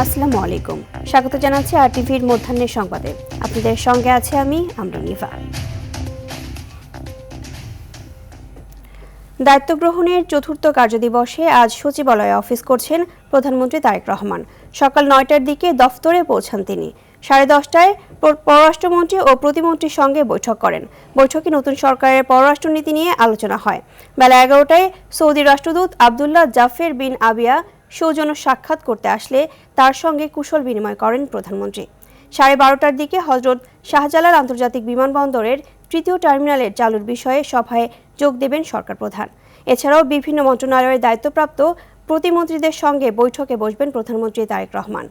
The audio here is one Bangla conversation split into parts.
আসসালামু আলাইকুম। স্বাগত জানাচ্ছি আরটিভির মধ্যাহ্নের সংবাদে। আপনাদের সঙ্গে আছে আমি আমরুনিফা। দায়িত্ব গ্রহণের চতুর্থ কার্যদিবসে আজ সচিবালয়ে অফিস করছেন প্রধানমন্ত্রী তারেক রহমান। সকাল ৯টার দিকে দফতরে পৌঁছান তিনি। 10:30টায় পররাষ্ট্রমন্ত্রী ও প্রতিমন্ত্রীর সঙ্গে বৈঠক করেন। বৈঠকে নতুন সরকারের পররাষ্ট্রনীতি নিয়ে আলোচনা হয়। বেলা 11টায় সৌদি রাষ্ট্রদূত আবদুল্লাহ জাফের বিন আবিয়া সৌজন্য সাক্ষাৎ করতে আসলে তার সঙ্গে কুশল বিনিময় করেন প্রধানমন্ত্রী। 12:30টার দিকে হজরত শাহজালাল আন্তর্জাতিক বিমানবন্দরের তৃতীয় টার্মিনালের চালুর বিষয়ে সভায় যোগ দেবেন সরকার প্রধান। এছাড়াও বিভিন্ন মন্ত্রণালয়ের দায়িত্বপ্রাপ্ত প্রতিমন্ত্রীদের সঙ্গে বৈঠকে বসবেন প্রধানমন্ত্রী তারেক রহমান।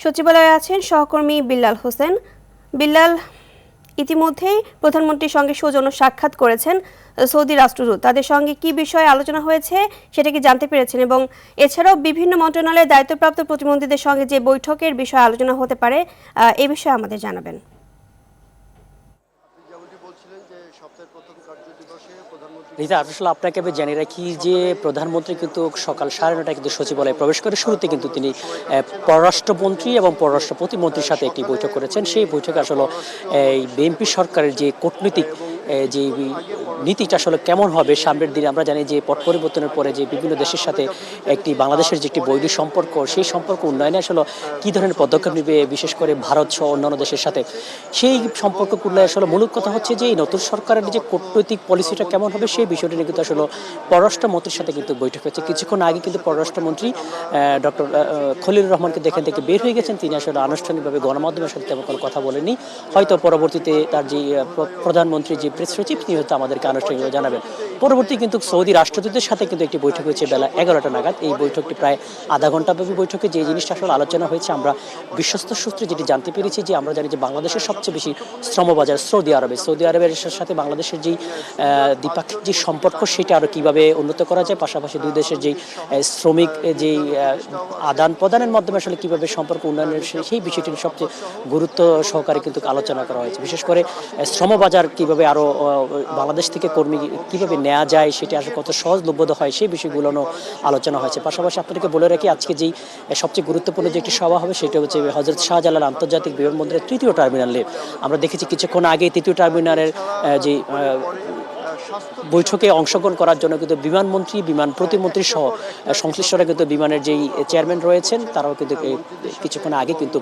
সচিবালয়ে আছেন সহকর্মী বিল্লাল হোসেন। বিল্লাল, ইতিমধ্যেই প্রধানমন্ত্রীর সঙ্গে সৌজন্য সাক্ষাৎ করেছেন সৌদি রাষ্ট্রদূত। তাদের সঙ্গে কি বিষয়ে আলোচনা হয়েছে সেটা কি জানতে পেরেছেন, এবং এছাড়াও বিভিন্ন মন্ত্রণালয়ের দায়িত্বপ্রাপ্ত প্রতিমন্ত্রীদের সঙ্গে যে বৈঠকের বিষয়ে আলোচনা হতে পারে এ বিষয়ে আমাদের জানাবেন। আসলে আপনাকে আমি জানিয়ে রাখি যে প্রধানমন্ত্রী কিন্তু সকাল 9:30টায় কিন্তু সচিবালয়ে প্রবেশ করে শুরুতে কিন্তু তিনি পররাষ্ট্রমন্ত্রী এবং পররাষ্ট্র প্রতিমন্ত্রীর সাথে একটি বৈঠক করেছেন। সেই বৈঠকে আসলে এই বিএনপি সরকারের যে কূটনৈতিক যে নীতিটা আসলে কেমন হবে সামনের দিনে। আমরা জানি যে পট পরিবর্তনের পরে যে বিভিন্ন দেশের সাথে একটি বাংলাদেশের যে একটি বৈধ সম্পর্ক, সেই সম্পর্ক উন্নয়নে আসলে কী ধরনের পদক্ষেপ নেবে, বিশেষ করে ভারত সহ অন্যান্য দেশের সাথে সেই সম্পর্ক করলে আসলে মূল কথা হচ্ছে যে এই নতুন সরকারের যে কূটনৈতিক পলিসিটা কেমন হবে সেই বিষয়টি নিয়ে কিন্তু আসলে পররাষ্ট্রমন্ত্রীর সাথে কিন্তু বৈঠক হয়েছে। কিছুক্ষণ আগে কিন্তু পররাষ্ট্রমন্ত্রী ডক্টর খলিলুর রহমান কিন্তু এখান থেকে বের হয়ে গেছেন। তিনি আসলে আনুষ্ঠানিকভাবে গণমাধ্যমের সাথে তেমন কোনো কথা বলেননি। হয়তো পরবর্তীতে তার যে প্রধানমন্ত্রী যে প্রেস সচিব তিনি হয়তো আমাদেরকে আনুষ্ঠানিকভাবে জানাবেন। পরবর্তী কিন্তু সৌদি রাষ্ট্রদূতের সাথে কিন্তু একটি বৈঠক হয়েছে বেলা 11টা নাগাদ। এই বৈঠকটি প্রায় আধা ঘন্টাব্যাপী বৈঠকে যে জিনিসটা আসলে আলোচনা হয়েছে, আমরা বিশ্বস্ত সূত্রে যেটি জানতে পেরেছি যে আমরা জানি যে বাংলাদেশের সবচেয়ে বেশি শ্রমবাজার সৌদি আরবের সাথে বাংলাদেশের যেই দ্বিপাক্ষিক যে সম্পর্ক সেটা আরও কীভাবে উন্নত করা যায়, পাশাপাশি দুই দেশের যেই শ্রমিক যেই আদান প্রদানের মাধ্যমে আসলে কীভাবে সম্পর্ক উন্নয়নের সেই বিষয়টি সবচেয়ে গুরুত্ব সহকারে কিন্তু আলোচনা করা হয়েছে। বিশেষ করে শ্রমবাজার কীভাবে আরও বাংলাদেশ থেকে কর্মী কীভাবে নেওয়া যায়, সেটা আসলে কত সহজলভ্য হয় সেই বিষয়গুলো আলোচনা হয়েছে। পাশাপাশি আপনাদেরকে বলে রাখি আজকে যেই সবচেয়ে গুরুত্বপূর্ণ যে একটি সভা হবে সেটা হচ্ছে হজরত শাহজালাল আন্তর্জাতিক বিমানবন্দরের তৃতীয় টার্মিনালে। আমরা দেখেছি কিছুক্ষণ আগে তৃতীয় টার্মিনালের যে বৈঠকে অংশগ্রহণ করার জন্য কিন্তু বিমানমন্ত্রী, বিমান প্রতিমন্ত্রী সহ সংশ্লিষ্টরা কিন্তু বিমানের যেই চেয়ারম্যান রয়েছেন তারাও কিন্তু কিছুক্ষণ আগে কিন্তু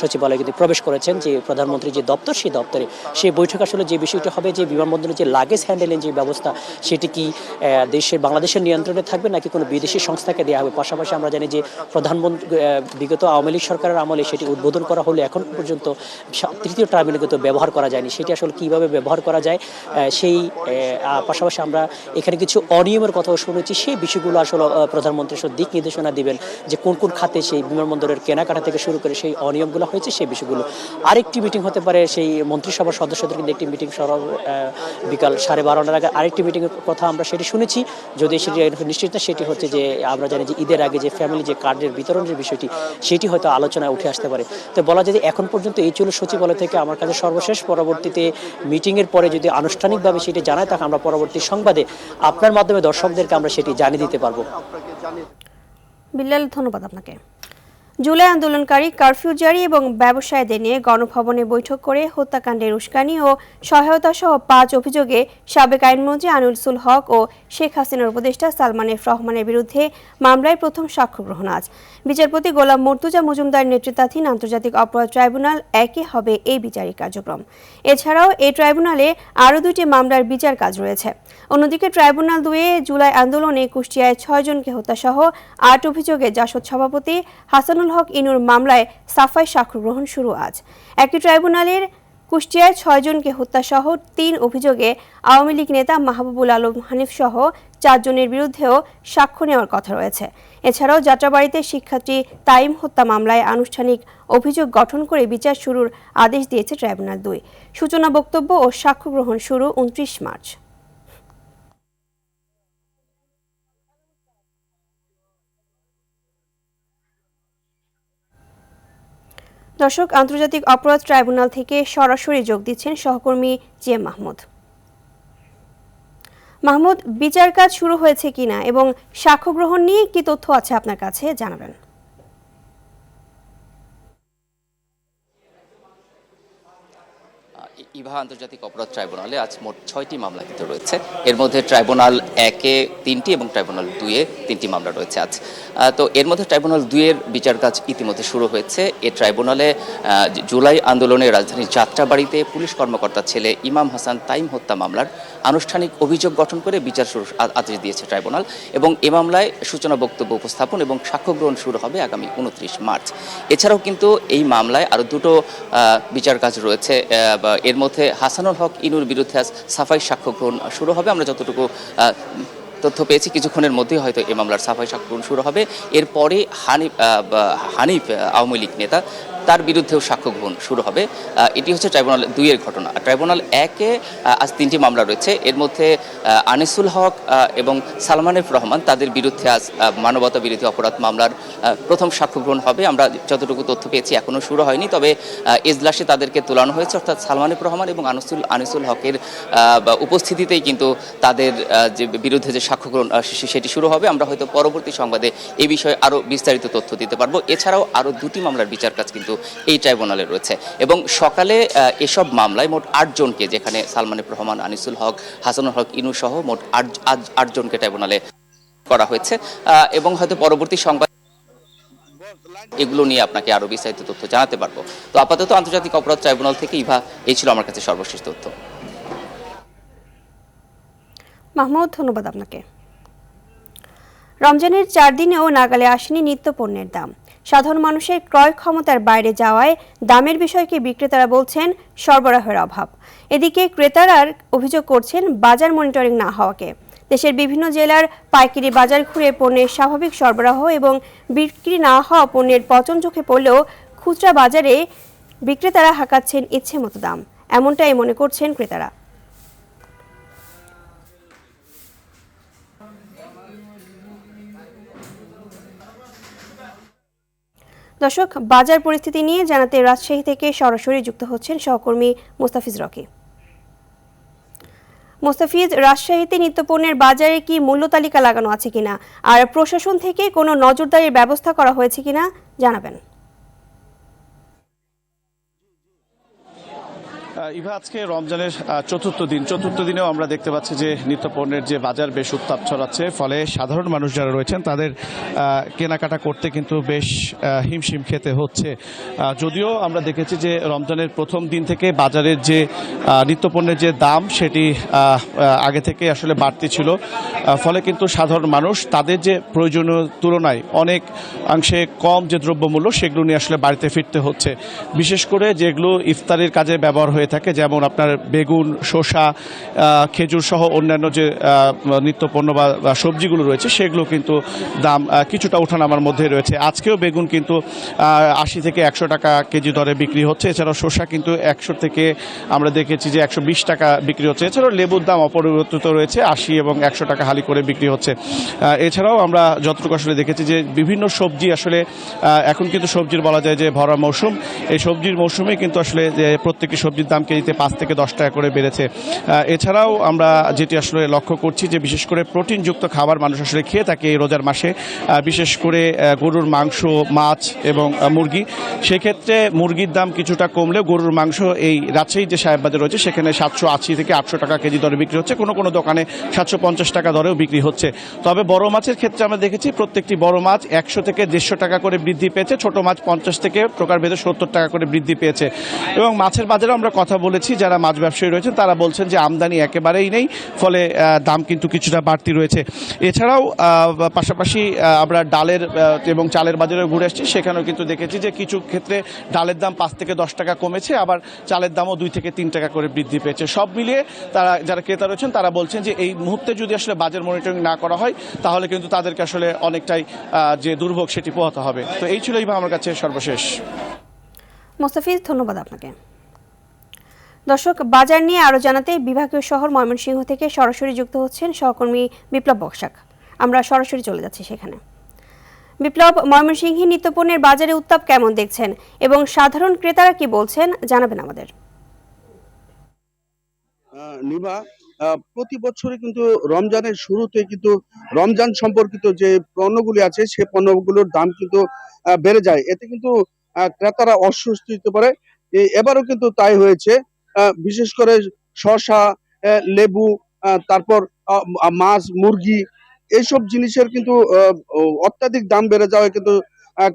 সচিবালয়ে কিন্তু প্রবেশ করেছেন। যে প্রধানমন্ত্রীর যে দপ্তর সেই দপ্তরে সেই বৈঠক আসলে যে বিষয়টা হবে যে বিমানবন্দরের যে লাগেজ হ্যান্ডেলিং যে ব্যবস্থা সেটি কি বাংলাদেশের নিয়ন্ত্রণে থাকবে নাকি কোনো বিদেশি সংস্থাকে দেওয়া হবে। পাশাপাশি আমরা জানি যে প্রধানমন্ত্রী বিগত আওয়ামী লীগ সরকারের আমলে সেটি উদ্বোধন করা হলে এখন পর্যন্ত তৃতীয় টার্মিনাল কিন্তু ব্যবহার করা যায়নি। সেটি আসলে কীভাবে ব্যবহার করা যায় সেই পাশাপাশি আমরা এখানে কিছু অনিয়মের কথাও শুনেছি। সেই বিষয়গুলো আসলে প্রধানমন্ত্রী দিক নির্দেশনা দিবেন যে কোন কোন খাতে সেই বিমানবন্দরের কেনাকাটা থেকে শুরু করে সেই অনিয়মগুলো হয়েছে সেই বিষয়গুলো। আরেকটি মিটিং হতে পারে সেই মন্ত্রিসভার সদস্যদের কিন্তু একটি মিটিং বিকাল 12:30টার আগে আরেকটি মিটিংয়ের কথা আমরা সেটি শুনেছি। যদি সেটি নিশ্চিত না, সেটি হচ্ছে যে আমরা জানি যে ঈদের আগে যে ফ্যামিলি যে কার্ডের বিতরণের বিষয়টি সেটি হয়তো আলোচনায় উঠে আসতে পারে। তো বলা যায় যে এখন পর্যন্ত এই ছিল সচিবালয় থেকে আমার কাছে সর্বশেষ। পরবর্তীতে মিটিংয়ের পরে যদি আনুষ্ঠানিকভাবে সেটি জানায় তাকে আমরা পরবর্তী সংবাদে আপনার মাধ্যমে দর্শকদেরকে আমরা সেটি জানিয়ে দিতে পারবো। বিল্লাল, ধন্যবাদ আপনাকে। জুলাই আন্দোলনকারী কারফিউ জারি এবং ব্যবসায়ীদের নিয়ে গণভবনে বৈঠক করে হত্যাকাণ্ডের উস্কানি ও সহায়তা সহ 5 অভিযোগে সাবেক আইনমন্ত্রী আনিসুল হক ও শেখ হাসিনার উপদেষ্টা সালমান এফ রহমানের বিরুদ্ধে মামলায় প্রথম সাক্ষ্য গ্রহণ আজ। বিচারপতি গোলাম মর্তুজা মজুমদার নেতৃত্বাধীন আন্তর্জাতিক অপরাধ ট্রাইব্যুনাল 1 হবে এই বিচারিক কার্যক্রম। এছাড়াও এই ট্রাইব্যুনালে আরও 2টি মামলার বিচার কাজ রয়েছে। অন্যদিকে ট্রাইব্যুনাল 2 জুলাই আন্দোলনে কুষ্টিয়ায় 6 জনকে হত্যাসহ 8 অভিযোগে জাসদ সভাপতি হাসানুল হক ইনুর মামলায় সাফাই সাক্ষ্য গ্রহণ শুরু আজ। একই ট্রাইব্যুনালের কুষ্টিয়ায় 6 জনকে হত্যাসহ 3 অভিযোগে আওয়ামী লীগ নেতা মাহবুবুল আলম হানিফ সহ 4 জনের বিরুদ্ধেও সাক্ষ্য নেওয়ার কথা রয়েছে। এছাড়াও যাত্রাবাড়িতে শিক্ষার্থী তাইম হত্যা মামলায় আনুষ্ঠানিক অভিযোগ গঠন করে বিচার শুরুর আদেশ দিয়েছে ট্রাইব্যুনাল 2। সূচনা বক্তব্য ও সাক্ষ্য গ্রহণ শুরু 29 মার্চ। দর্শক, আন্তর্জাতিক অপরাধ ট্রাইব্যুনাল থেকে সরাসরি যোগ দিচ্ছেন সহকর্মী জিএম মাহমুদ। মাহমুদ, বিচার কাজ শুরু হয়েছে কিনা এবং সাক্ষ্য গ্রহণ নিয়ে কি তথ্য আছে আপনার কাছে জানাবেন। ইভা আন্তর্জাতিক অপরাধ ট্রাইব্যুনালে আজ মোট 6টি মামলা কিন্তু রয়েছে। এর মধ্যে ট্রাইব্যুনাল 1-এ 3টি এবং ট্রাইব্যুনাল 2-এ 3টি মামলা রয়েছে আজ। তো এর মধ্যে ট্রাইব্যুনাল 2-এর বিচার কাজ ইতিমধ্যে শুরু হয়েছে। এই ট্রাইব্যুনালে জুলাই আন্দোলনে রাজধানীর যাত্রাবাড়িতে পুলিশ কর্মকর্তার ছেলে ইমাম হাসান তাইম হত্যা মামলার আনুষ্ঠানিক অভিযোগ গঠন করে বিচার শুরু আদেশ দিয়েছে ট্রাইব্যুনাল এবং এ মামলায় সূচনা বক্তব্য উপস্থাপন এবং সাক্ষ্য গ্রহণ শুরু হবে আগামী 29 মার্চ। এছাড়াও কিন্তু এই মামলায় আরও দুটো বিচার কাজ রয়েছে। এর মধ্যে হাসানুল হক ইনুর বিরুদ্ধে আজ সাফাই সাক্ষ্য গ্রহণ শুরু হবে। আমরা যতটুকু তথ্য পেয়েছি কিছুক্ষণের মধ্যেই হয়তো এই মামলার সাফাই সাক্ষ্য গ্রহণ শুরু হবে। এরপরে হানিফ আওয়ামী লীগ নেতা তার বিরুদ্ধেও সাক্ষ্য গ্রহণ শুরু হবে। এটি হচ্ছে ট্রাইব্যুনাল 2-এর ঘটনা। ট্রাইব্যুনাল 1-এ আজ 3টি মামলা রয়েছে। এর মধ্যে আনিসুল হক এবং সালমানিফ রহমান তাদের বিরুদ্ধে আজ মানবতা বিরোধী অপরাধ মামলার প্রথম সাক্ষ্য গ্রহণ হবে। আমরা যতটুকু তথ্য পেয়েছি এখনও শুরু হয়নি, তবে এজলাসে তাদেরকে তোলানো হয়েছে, অর্থাৎ সালমানিফ রহমান এবং আনিসুল হকের উপস্থিতিতেই কিন্তু তাদের যে বিরুদ্ধে যে সাক্ষ্য গ্রহণ সেটি শুরু হবে। আমরা হয়তো পরবর্তী সংবাদে এই বিষয়ে আরও বিস্তারিত তথ্য দিতে পারবো। এছাড়াও আরও 2টি মামলার বিচার কাজ কিন্তু এই ট্রাইব্যুনালে রয়েছে এবং সকালে এসব মামলায় মোট 8 জনকে, যেখানে সালমানিফ রহমান, আনিসুল হক, হাসানুল হক ইনু সহ মোট 8 জনকে ট্রাইব্যুনালে করা হয়েছে এবং হয়তো পরবর্তী সংবাদ এগুলো নিয়ে আপনাকে আরো বিস্তারিত তথ্য জানাতে পারবো। তো আপাতত আন্তর্জাতিক অপরাধ ট্রাইব্যুনাল থেকে ইভা, এই ছিল আমার কাছে সর্বশেষ তথ্য। মাহমুদ, ধন্যবাদ আপনাকে। রমজানের 4 দিনেও নাগালে আসেনি নিত্য পণ্যের দাম। সাধারণ মানুষের ক্রয় ক্ষমতার বাইরে যাওয়ায় দামের বিষয়কে বিক্রেতারা বলছেন সরবরাহের অভাব। এদিকে ক্রেতারা অভিযোগ করছেন বাজার মনিটরিং না হওয়াকে। দেশের বিভিন্ন জেলার পাইকারি বাজার ঘুরে পণ্যের স্বাভাবিক সরবরাহ এবং বিক্রি না হওয়া পণ্যের পচন চোখে পড়লেও খুচরা বাজারে বিক্রেতারা হাঁকাচ্ছেন ইচ্ছে মতো দাম, এমনটাই মনে করছেন ক্রেতারা। দর্শক, বাজার পরিস্থিতি নিয়ে জানাতে রাজশাহী থেকে সরাসরি যুক্ত হচ্ছেন সহকর্মী মোস্তাফিজ রকি। মোস্তাফিজ, রাজশাহীতে নিত্যপণ্যের বাজারে কি মূল্য তালিকা লাগানো আছে কিনা আর প্রশাসন থেকে কোনো নজরদারির ব্যবস্থা করা হয়েছে কিনা জানাবেন। ইভা, আজকে রমজানের চতুর্থ দিনেও আমরা দেখতে পাচ্ছি যে নিত্যপণ্যের যে বাজার বেশ উত্তাপ ছড়াচ্ছে, ফলে সাধারণ মানুষ যারা রয়েছেন তাদের কেনাকাটা করতে কিন্তু বেশ হিমশিম খেতে হচ্ছে। যদিও আমরা দেখেছি যে রমজানের প্রথম দিন থেকে বাজারের যে নিত্যপণ্যের যে দাম সেটি আগে থেকে আসলে বাড়তি ছিল, ফলে কিন্তু সাধারণ মানুষ তাদের যে প্রয়োজনীয় তুলনায় অনেক অংশে কম যে দ্রব্যমূল্য সেগুলো নিয়ে আসলে বাড়িতে ফিরতে হচ্ছে। বিশেষ করে যেগুলো ইফতারের কাজে ব্যবহার হয়ে থাকে, যেমন আপনার বেগুন, শসা, খেজুর সহ অন্যান্য যে নিত্যপণ্য বা সবজিগুলো রয়েছে সেগুলো কিন্তু দাম কিছুটা ওঠানামার মধ্যে রয়েছে। আজকেও বেগুন কিন্তু 80 থেকে 100 টাকা কেজি দরে বিক্রি হচ্ছে। এছাড়াও শসা কিন্তু 100 থেকে আমরা দেখেছি যে 120 টাকা বিক্রি হচ্ছে। এছাড়াও লেবুর দাম অপরিবর্তিত রয়েছে, 80 এবং 100 টাকা হালি করে বিক্রি হচ্ছে। এছাড়াও আমরা যতটুকু আসলে দেখেছি যে বিভিন্ন সবজি আসলে এখন কিন্তু সবজির বলা যায় যে ভরা মৌসুম। এই সবজির মৌসুমে কিন্তু আসলে প্রত্যেকটি সবজির দাম কেজিতে 5 থেকে 10 টাকা করে বেড়েছে। এছাড়াও আমরা যেটি আসলে লক্ষ্য করছি যে বিশেষ করে প্রোটিনযুক্ত খাবার মানুষ আসলে খেয়ে থাকে এই রোজার মাসে, বিশেষ করে গরুর মাংস, মাছ এবং মুরগি। সেক্ষেত্রে মুরগির দাম কিছুটা কমলেও গরুর মাংস এই রাজশাহী যে সাহেববাজার রয়েছে সেখানে 780 থেকে 800 টাকা কেজি দরে বিক্রি হচ্ছে, কোনো কোনো দোকানে 750 টাকা দরেও বিক্রি হচ্ছে। তবে বড় মাছের ক্ষেত্রে আমরা দেখেছি প্রত্যেকটি বড় মাছ 100 থেকে 150 টাকা করে বৃদ্ধি পেয়েছে, ছোট মাছ 50 থেকে প্রকারভেদে 70 টাকা করে বৃদ্ধি পেয়েছে। এবং মাছের বাজারে আমরা কথা বলেছি যারা মাছ ব্যবসায়ী রয়েছেন তারা বলছেন যে আমদানি একেবারেই নেই, ফলে দাম কিন্তু কিছুটা বাড়তি রয়েছে। এছাড়াও পাশাপাশি আমরা ডালের এবং চালের বাজারে ঘুরে আসছি, সেখানেও কিন্তু দেখেছি যে কিছু ক্ষেত্রে ডালের দাম 5 থেকে 10 টাকা কমেছে, আবার চালের দামও 2 থেকে 3 টাকা করে বৃদ্ধি পেয়েছে। সব মিলিয়ে তারা যারা ক্রেতা রয়েছেন তারা বলছেন যে এই মুহূর্তে যদি আসলে বাজার মনিটরিং না করা হয় তাহলে কিন্তু তাদেরকে আসলে অনেকটাই যে দুর্ভোগ সেটি পোহাতে হবে। তো এই ছিল আমার কাছে সর্বশেষ। মোস্তাফিজ, ধন্যবাদ আপনাকে। দর্শক, বাজার নিয়ে আরো জানাতে বিভাগীয় শহর ময়মনসিংহ থেকে সরাসরি যুক্ত হচ্ছেন সহকর্মী বিপ্লব বক্সাক। আমরা সরাসরি চলে যাচ্ছি সেখানে। বিপ্লব, ময়মনসিংহে নিত্যপণ্যের বাজারে উত্তাপ কেমন দেখছেন এবং সাধারণ ক্রেতারা কি বলছেন জানাবেন আমাদের। নিভা, প্রতি বছরে কিন্তু রমজানের শুরুতে কিন্তু রমজান সম্পর্কিত যে পণ্যগুলি আছে সে পণ্যগুলোর দাম কিন্তু বেড়ে যায়। এতে কিন্তু ক্রেতারা অস্বস্তি হতে পারে। এবারও কিন্তু তাই হয়েছে। বিশেষ করে শসা, লেবু, তারপর মাছ, মুরগি এইসব জিনিসের কিন্তু অত্যাধিক দাম বেড়ে যাওয়ায় কিন্তু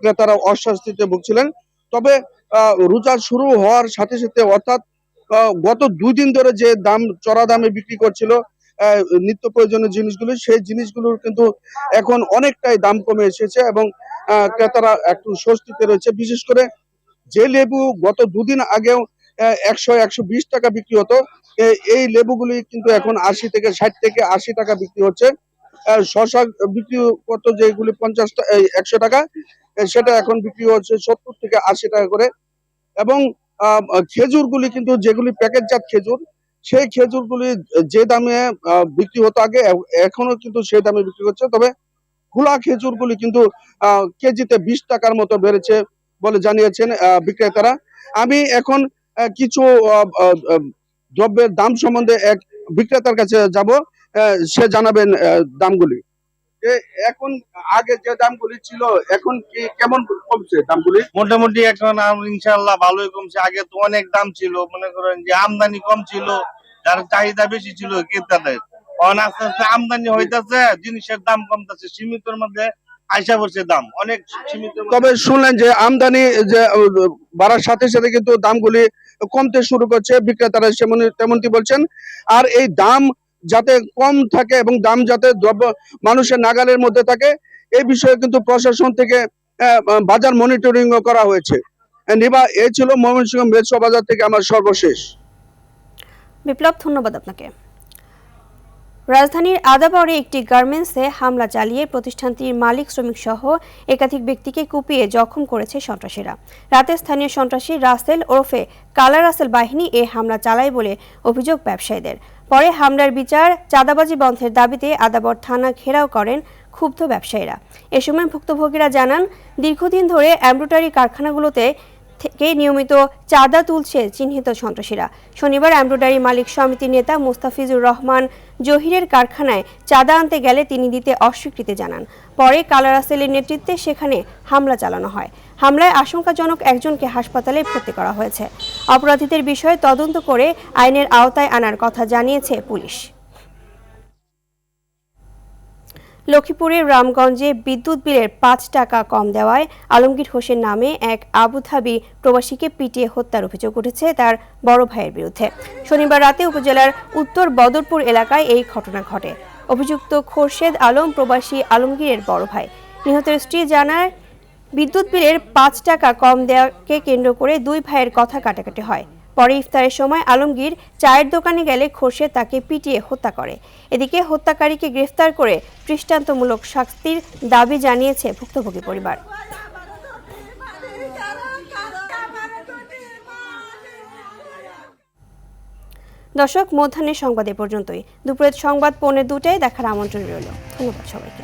ক্রেতারা অস্বস্তিতে ভুগছিলেন। তবে রোজা শুরু হওয়ার সাথে সাথে অর্থাৎ গত 2 দিন ধরে যে দাম চড়া দামে বিক্রি করছিল নিত্য প্রয়োজনীয় জিনিসগুলো, সেই জিনিসগুলোর কিন্তু এখন অনেকটাই দাম কমে এসেছে এবং ক্রেতারা একটু স্বস্তিতে রয়েছে। বিশেষ করে যে লেবু গত 2 দিন আগেও 100-120 টাকা বিক্রি হতো, এই লেবুগুলি কিন্তু এখন 80 থেকে 60 থেকে 80 টাকা বিক্রি হচ্ছে। শসা বিক্রি করতো যেগুলি 100 টাকা, সেটা এখন বিক্রি হচ্ছে 70 থেকে 80 টাকা করে। এবং খেজুরগুলি কিন্তু যেগুলি প্যাকেটজাত খেজুর, সেই খেজুরগুলি যে দামে বিক্রি হতো আগে, এখনো কিন্তু সেই দামে বিক্রি হচ্ছে। তবে খোলা খেজুরগুলি কিন্তু কেজিতে 20 টাকার মতো বেড়েছে বলে জানিয়েছেন বিক্রেতারা। আমি এখন কিছু দ্রব্যের দাম সম্বন্ধে এক বিক্রেতার কাছে যাব, সে জানাবেন দামগুলি। এখন আগে যে দামগুলি ছিল এখন কি কেমন কমছে দামগুলি? মোটামুটি এখন ইনশাল্লাহ ভালোই কমছে। আগে তো অনেক দাম ছিল, মনে করেন যে আমদানি কম ছিল, যার চাহিদা বেশি ছিল ক্রেতাদের। এখন আস্তে আস্তে আমদানি হইতেছে, জিনিসের দাম কমতেছে, সীমিতর মধ্যে আইসা পড়ছে দাম অনেক সীমিত। তবে শুনলেন যে আমদানি যে বাড়ার সাথে সাথে কিন্তু দামগুলি কমতে শুরু করছে, বিক্রেতারা তেমনটি বলছেন। আর এই দাম যাতে কম থাকে এবং দাম যাতে দ্রব্য মানুষের নাগালের মধ্যে থাকে, এই বিষয়ে কিন্তু প্রশাসন থেকে বাজার মনিটরিং করা হয়েছে। নিবা, এই ছিল ময়মনসিংহ মেট্রো বাজার থেকে আমার সর্বশেষ। বিপ্লব, ধন্যবাদ আপনাকে। রাজধানীর আদাবরে একটি গার্মেন্টসে হামলা চালিয়ে প্রতিষ্ঠানটির মালিক, শ্রমিক সহ একাধিক ব্যক্তিকে কুপিয়ে জখম করেছে সন্ত্রাসীরা। রাতে স্থানীয় সন্ত্রাসী রাসেল ওরফে কালা রাসেল বাহিনী এ হামলা চালায় বলে অভিযোগ ব্যবসায়ীদের। পরে হামলার বিচার, চাঁদাবাজি বন্ধের দাবিতে আদাবর থানা ঘেরাও করেন ক্ষুব্ধ ব্যবসায়ীরা। এ সময় ভুক্তভোগীরা জানান, দীর্ঘদিন ধরে এমব্রয়ডারি কারখানাগুলোতে থেকে নিয়মিত চাঁদা তুলছে চিহ্নিত সন্ত্রাসীরা। শনিবার এমব্রয়ডারি মালিক সমিতির নেতা মুস্তাফিজুর রহমান জহিরের কারখানায় চাঁদা আনতে গেলে তিনি দিতে অস্বীকৃতি জানান। পরে কালা রাসেলের নেতৃত্বে সেখানে হামলা চালানো হয়। হামলায় আশঙ্কাজনক একজনকে হাসপাতালে ভর্তি করা হয়েছে। অপরাধীদের বিষয়ে তদন্ত করে আইনের আওতায় আনার কথা জানিয়েছে পুলিশ। লক্ষ্মীপুরের রামগঞ্জে বিদ্যুৎ বিলের 5 টাকা কম দেওয়ায় আলমগীর হোসেন নামে এক আবুধাবি প্রবাসীকে পিটিয়ে হত্যার অভিযোগ উঠেছে তার বড় ভাইয়ের বিরুদ্ধে। শনিবার রাতে উপজেলার উত্তর বদরপুর এলাকায় এই ঘটনা ঘটে। অভিযুক্ত খোরশেদ আলম প্রবাসী আলমগীরের বড় ভাই। নিহতের স্ত্রী জানায়, বিদ্যুৎ বিলের 5 টাকা কম দেওয়াকে কেন্দ্র করে দুই ভাইয়ের কথা কাটাকাটি হয়। পরে ইফতারের সময় আলমগীর চায়ের দোকানে গেলে খোরশেদ তাকে পিটিয়ে হত্যা করে। এদিকে হত্যাকারীকে গ্রেফতার করে দৃষ্টান্তমূলক শাস্তির দাবি জানিয়েছে ভুক্তভোগী পরিবার। দর্শক, মধ্যাহ্নের সংবাদ এ পর্যন্তই। দুপুরের সংবাদ 1:45টায় দেখার আমন্ত্রণ রইল। ধন্যবাদ সবাইকে।